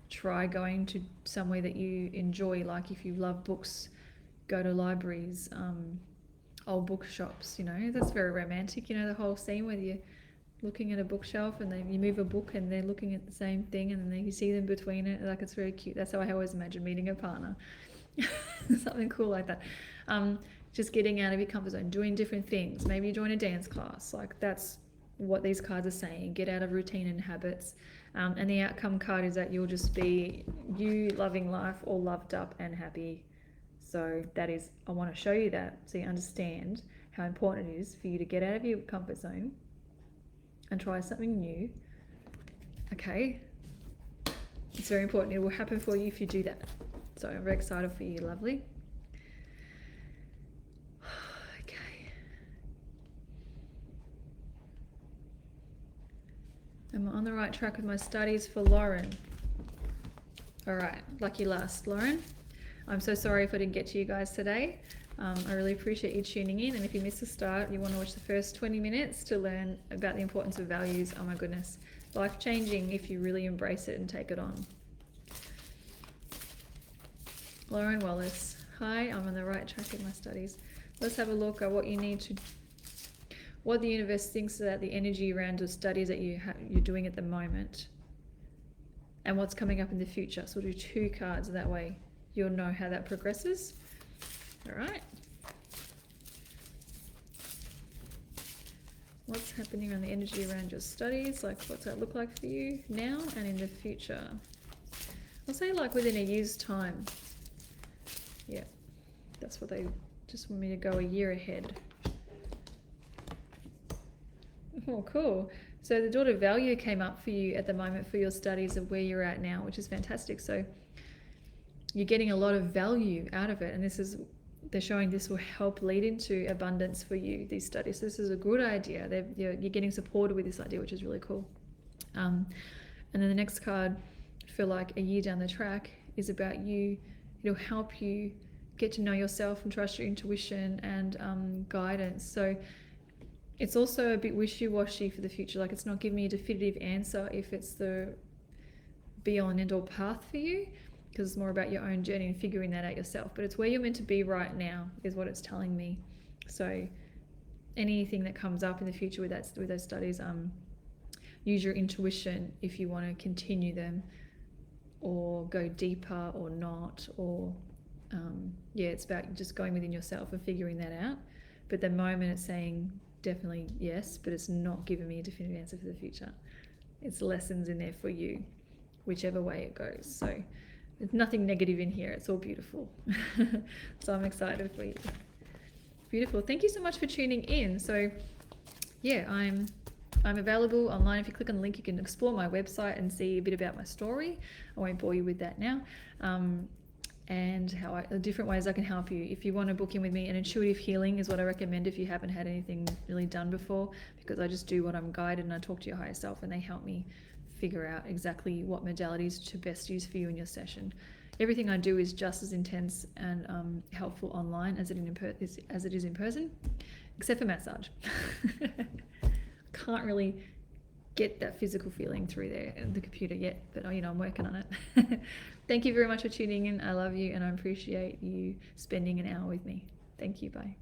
try going to somewhere that you enjoy. Like if you love books, go to libraries, old bookshops. That's very romantic. The whole scene where you're looking at a bookshelf and then you move a book and they're looking at the same thing and then you see them between it. Like, it's very cute. That's how I always imagine meeting a partner. Something cool like that. Just getting out of your comfort zone, doing different things. Maybe you join a dance class. Like, that's what these cards are saying. Get out of routine and habits. And the outcome card is that you'll just be you, loving life, all loved up and happy. So that is, I want to show you that so you understand how important it is for you to get out of your comfort zone and try something new. Okay? It's very important. It will happen for you if you do that. So I'm very excited for you, lovely. Okay. Am I on the right track with my studies for Lauren? All right, lucky last, Lauren. I'm so sorry if I didn't get to you guys today. I really appreciate you tuning in, and if you missed the start, you want to watch the first 20 minutes to learn about the importance of values. Oh my goodness, life-changing if you really embrace it and take it on. Lauren Wallace, hi, I'm on the right track with my studies. Let's have a look at what the universe thinks about the energy around the studies that you're doing at the moment and what's coming up in the future. So we'll do 2 cards, that way you'll know how that progresses. All right. What's happening around the energy around your studies? Like, what's that look like for you now and in the future? I'll say like within a year's time. Yeah, that's what they just want me to go a year ahead. Oh, cool. So the daughter value came up for you at the moment for your studies of where you're at now, which is fantastic. So you're getting a lot of value out of it, and they're showing this will help lead into abundance for you, these studies. So this is a good idea. You're getting supported with this idea, which is really cool. And then the next card for like a year down the track is about you. It'll help you get to know yourself and trust your intuition and guidance. So it's also a bit wishy-washy for the future. Like, it's not giving me a definitive answer if it's the be-all and end-all path for you, because it's more about your own journey and figuring that out yourself. But it's where you're meant to be right now is what it's telling me. So anything that comes up in the future with those studies, use your intuition if you want to continue them or go deeper or not, or it's about just going within yourself and figuring that out. But the moment it's saying definitely yes, but it's not giving me a definitive answer for the future. It's lessons in there for you, whichever way it goes. So there's nothing negative in here. It's all beautiful. So I'm excited for you. Beautiful. Thank you so much for tuning in. So yeah, I'm available online. If you click on the link, you can explore my website and see a bit about my story. I won't bore you with that now. And the different ways I can help you. If you want to book in with me, an intuitive healing is what I recommend if you haven't had anything really done before, because I just do what I'm guided and I talk to your higher self and they help me figure out exactly what modalities to best use for you in your session. Everything I do is just as intense and helpful online as it is in person, except for massage. Can't really get that physical feeling through the computer yet, but I'm working on it. Thank you very much for tuning in. I love you and I appreciate you spending an hour with me. Thank you. Bye.